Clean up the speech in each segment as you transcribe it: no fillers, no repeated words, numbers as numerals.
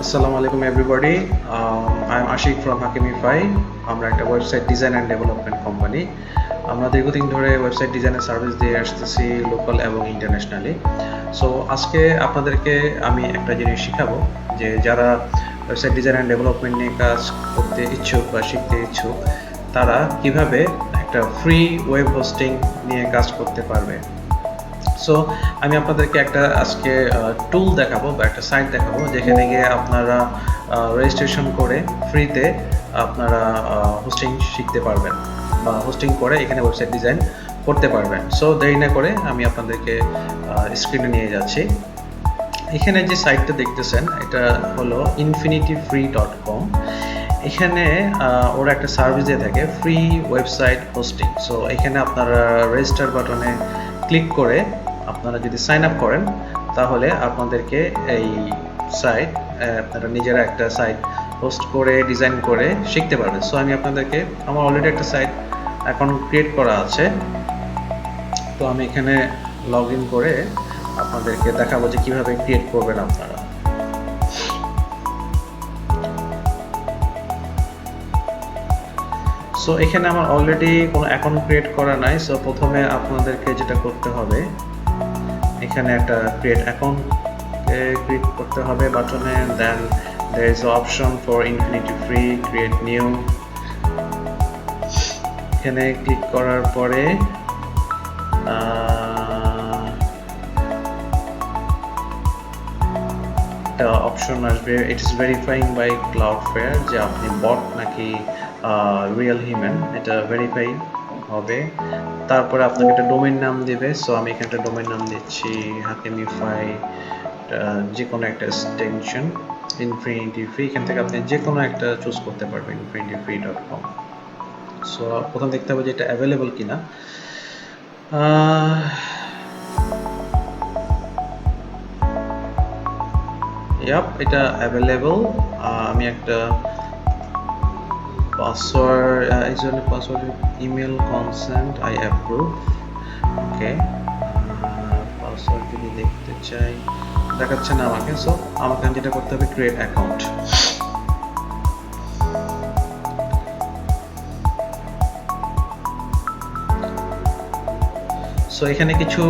Assalamu alaikum everybody. I'm Ashik from Hakimify. আমরা একটা website design and development company. আমরা দীর্ঘদিন ধরে ওয়েবসাইট ডিজাইনের সার্ভিস দিয়ে আসতেছি লোকাল এবং ইন্টারন্যাশনালি। সো আজকে আপনাদেরকে আমি একটা জিনিস শিখাবো যে যারা ওয়েবসাইট ডিজাইন অ্যান্ড ডেভেলপমেন্ট নিয়ে কাজ করতে ইচ্ছুক বা শিখতে ইচ্ছুক তারা কিভাবে একটা ফ্রি ওয়েব হোস্টিং নিয়ে কাজ করতে পারবে। সো আমি আপনাদেরকে একটা আজকে টুল দেখাবো বা একটা সাইট দেখাবো যেখানে গিয়ে আপনারা রেজিস্ট্রেশন করে ফ্রিতে আপনারা হোস্টিং শিখতে পারবেন বা হোস্টিং করে এখানে ওয়েবসাইট ডিজাইন করতে পারবেন। সো দেরি না করে আমি আপনাদেরকে স্ক্রিনে নিয়ে যাচ্ছি। এখানে যে সাইটটা দেখতেছেন এটা হলো infinityfree.com। এখানে ওরা একটা সার্ভিস দিয়ে থাকে ফ্রি ওয়েবসাইট হোস্টিং। সো এখানে আপনারা রেজিস্টার বাটনে ক্লিক করে আপনারা যদি সাইন আপ করেন তাহলে আপনাদেরকে এই সাইট আপনারা নিজেরা একটা সাইট হোস্ট করে ডিজাইন করে শিখতে পারবেন। সো আমি আপনাদেরকে আমার অলরেডি একটা সাইট অ্যাকাউন্ট ক্রিয়েট করা আছে, তো আমি এখানে লগ ইন করে আপনাদেরকে দেখাবো যে কিভাবে ক্রিয়েট করবেন আপনারা। সো এখানে আমার অলরেডি কোনো অ্যাকাউন্ট ক্রিয়েট করা নাই। সো প্রথমে আপনাদেরকে যেটা করতে হবে এখানে একটা ক্রিয়েট অ্যাকাউন্ট ক্লিক করতে হবে বাটনে, দেন there is an option for Infinity Free create new। এখানে ক্লিক করার পরে একটা অপশন আসবে ইট ইজ ভেরিফাইং বাই ক্লাউডফেয়ার যে আপনি বট নাকি রিয়েল হিউম্যান, এটা ভেরিফাই হবে। তারপরে আপনাকে একটা ডোমেইন নাম দিবে। সো আমি এখানে একটা ডোমেইন নাম দিচ্ছি হাকিমিফাই, যে কোনো একটা এক্সটেনশন ইনফিনিটি ফ্রি। এখান থেকে আপনি যে কোনো একটা চুজ করতে পারবেন infinityfree.com। সো প্রথম দেখতে হবে যে এটা অ্যাভেলেবল কিনা। এটা অ্যাভেলেবল। আমি একটা password email consent I approve. Okay, password যদি দেখতে চাই দেখাচ্ছে না আমাকে। সো আমাকে যেটা করতে হবে ক্রিয়েট অ্যাকাউন্ট। সো এখানে কিছু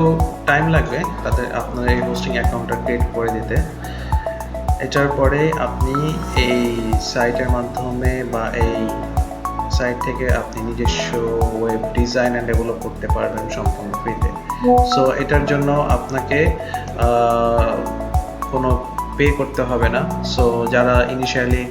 টাইম লাগবে তাতে আপনার এই হোস্টিং অ্যাকাউন্টটা ক্রিয়েট করে দিতে। এটার পরে আপনি এই সাইটের মাধ্যমে বা এই সাইট থেকে আপনি নিজস্ব ওয়েব ডিজাইন অ্যান্ড ডেভেলপ করতে পারবেন সম্পূর্ণ ফ্রিতে। সো এটার জন্য আপনাকে কোনো পে করতে হবে না। সো যারা initially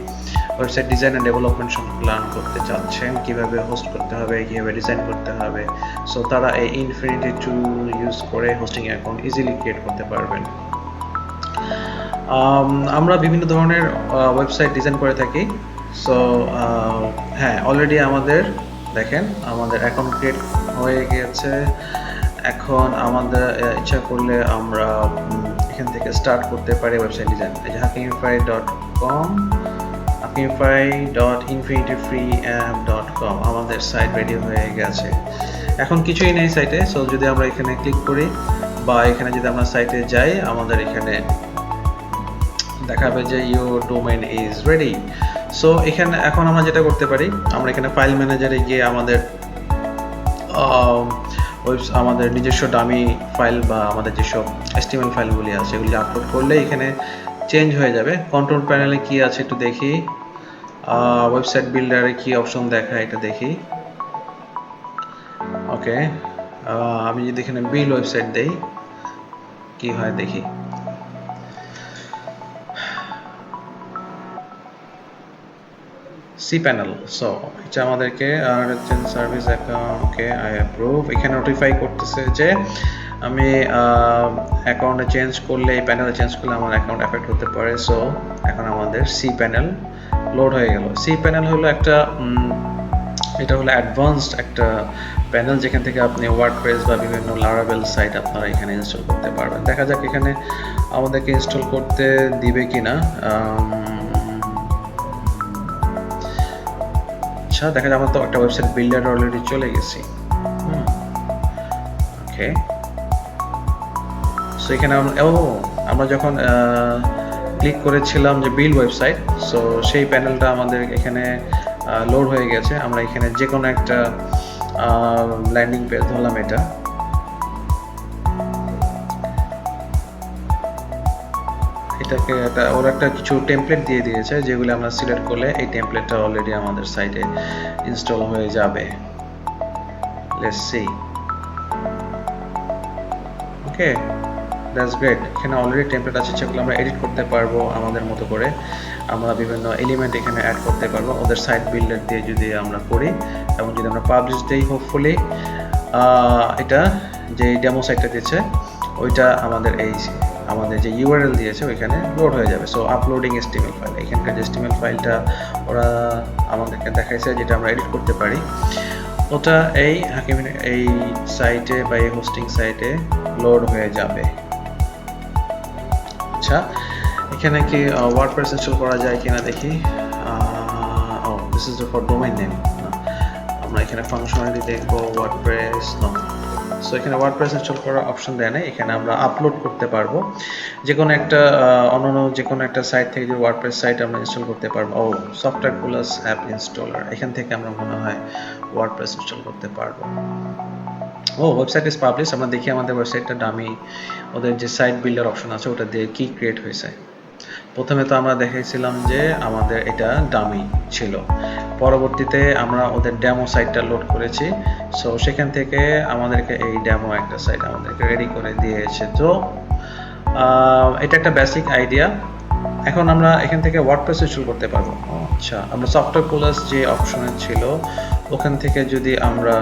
website design and development সম্পর্কে লার্ন করতে চাচ্ছেন, কীভাবে হোস্ট করতে হবে, কীভাবে ডিজাইন করতে হবে, সো তারা এই ইনফিনিটি টুল ইউজ করে হোস্টিং অ্যাকাউন্ট ইজিলি ক্রিয়েট করতে পারবেন। আমরা বিভিন্ন ধরনের ওয়েবসাইট ডিজাইন করে থাকি। সো হ্যাঁ, অলরেডি আমাদের দেখেন আমাদের অ্যাকাউন্ট ক্রিয়েট হয়ে গিয়েছে। এখন আমাদের ইচ্ছা করলে আমরা এখান থেকে স্টার্ট করতে পারি ওয়েবসাইট ডিজাইন। এই যে hakimify.com, hakimify.infinityfreeapp.com আমাদের সাইট রেডি হয়ে গেছে। এখন কিছুই নেই সাইটে। সো যদি আমরা এখানে ক্লিক করি বা এখানে যদি আমরা সাইটে যাই, আমাদের এখানে দেখাবে যে your domain is ready. So এখানে এখন আমরা যেটা করতে পারি, আমরা এখানে ফাইল ম্যানেজারে গিয়ে আমাদের নিজস্ব ডামি ফাইল বা আমাদের যেসব HTML ফাইলগুলি আছে সেগুলি আপলোড করলে এখানে চেঞ্জ হয়ে যাবে। কন্ট্রোল প্যানেলে কি আছে একটু দেখি, ওয়েবসাইট বিল্ডারে কি অপশন দেখায় এটা দেখি। ওকে, আমি যদি এখানে বিল্ড ওয়েবসাইট দেই কি হয় দেখি। C panel. সো এটা আমাদেরকে service account, okay I approve. এখানে নোটিফাই করতেছে যে আমি অ্যাকাউন্টে চেঞ্জ করলে, এই প্যানেলে চেঞ্জ করলে আমার অ্যাকাউন্ট অ্যাফেক্ট হতে পারে। সো এখন আমাদের সি প্যানেল লোড হয়ে গেল। সি প্যানেল হলো একটা এটা হলো অ্যাডভান্সড একটা প্যানেল যেখান থেকে আপনি ওয়ার্ডপ্রেস বা বিভিন্ন লারাভেল সাইট আপনারা এখানে ইনস্টল করতে পারবেন। দেখা যাক এখানে আমাদেরকে ইনস্টল করতে দিবে কিনা। দেখা যায় আমার তো একটা ওয়েবসাইট বিল্ডার অলরেডি চলে গেছি। ওকে, সো এখানে আমরা যখন ক্লিক করেছিলাম যে বিল্ড ওয়েবসাইট, সো সেই প্যানেলটা আমাদের এখানে লোড হয়ে গেছে। আমরা এখানে যে কোনো একটা ল্যান্ডিং পেজ ধরলাম, ওরা একটা কিছু টেমপ্লেট দিয়ে দিয়েছে, যেগুলো আমরা সিলেক্ট করলে এই টেমপ্লেটটা অলরেডি আমাদের সাইটে ইনস্টল হয়ে যাবে। Let's see. Okay, that's great. এখানে অলরেডি টেমপ্লেট আছে, যেগুলো আমরা এডিট করতে পারবো আমাদের মতো করে। আমরা বিভিন্ন এলিমেন্ট এখানে অ্যাড করতে পারবো ওদের সাইট বিল্ডার দিয়ে যদি আমরা করি, এবং যদি আমরা পাবলিশ দেই, হোপফুলি এটা যে ডেমো সাইটটা দিচ্ছে ওইটা আমাদের যে ইউআরএল দিয়েছে ওইখানে লোড হয়ে যাবে। সো আপলোডিং এসটিএমএল ফাইল, এখানকার যে এসটিএমএল ফাইলটা ওরা আমাদেরকে দেখাইছে যেটা আমরা এডিট করতে পারি, ওটা এই সাইটে বা এই হোস্টিং সাইটে লোড হয়ে যাবে। আচ্ছা, এখানে কি ওয়ার্ডপ্রেস ইনস্টল করা যায় কিনা দেখি। This is for domain name. আমরা এখানে ফাংশনালিটি দেখবো, ওয়ার্ডপ্রেস নো। সো এখানে ওয়ার্ডপ্রেস ইনস্টল করার অপশন দেয় না, এখানে আমরা আপলোড করতে পারবো যে কোনো একটা অন্যান্য যে কোনো একটা সাইট থেকে যে ওয়ার্ডপ্রেস সাইট আমরা ইনস্টল করতে পারবো। সফটওয়্যার প্লাস অ্যাপ ইনস্টলার, এখান থেকে আমরা মনে হয় ওয়ার্ডপ্রেস ইনস্টল করতে পারবো। Website is publish. আমরা দেখি আমাদের ওয়েবসাইটটা ডামি, ওদের যে সাইট বিল্ডার অপশন আছে ওটা দিয়ে কি ক্রিয়েট হয়েছে। প্রথমে তো আমরা দেখাইছিলাম যে আমাদের এটা ডামি ছিল, পরবর্তীতে আমরা ওদের ডেমো সাইটটা লোড করেছি। সো সেখান থেকে আমাদেরকে এই ডেমো একটা সাইট আমাদেরকে রেডি করে দিয়েছে। তো এটা একটা বেসিক আইডিয়া। এখন আমরা এখান থেকে ওয়ার্ডপ্রেস ইনস্টল করতে পারবো। আচ্ছা, আমরা সফটওয়্যার প্লাস যে অপশনে ছিল ওখান থেকে যদি আমরা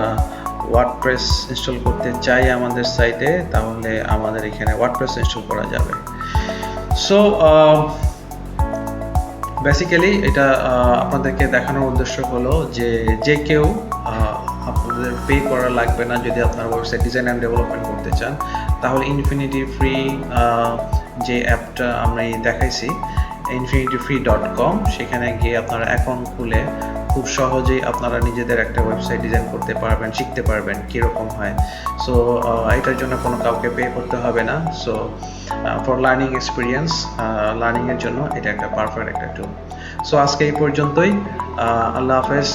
ওয়ার্ডপ্রেস ইনস্টল করতে চাই আমাদের সাইটে, তাহলে আমাদের এখানে ওয়ার্ডপ্রেস ইনস্টল করা যাবে। সো বেসিক্যালি এটা আপনাদেরকে দেখানোর উদ্দেশ্য হলো যে কেউ আপনাদের পে করা লাগবে না যদি আপনার ওয়েবসাইট ডিজাইন অ্যান্ড ডেভেলপমেন্ট করতে চান। তাহলে ইনফিনিটি ফ্রি যে অ্যাপটা আমরা দেখাইছি, infinityfree.com, সেখানে গিয়ে আপনারা অ্যাকাউন্ট খুলে খুব সহজেই আপনারা নিজেদের একটা ওয়েবসাইট ডিজাইন করতে পারবেন, শিখতে পারবেন কীরকম হয়। সো এটার জন্য কোনো কাউকে পে করতে হবে না। সো ফর লার্নিং এক্সপিরিয়েন্স, লার্নিংয়ের জন্য এটা একটা পারফেক্ট একটা টুল। সো আজকে এই পর্যন্তই। আল্লাহ হাফেজ।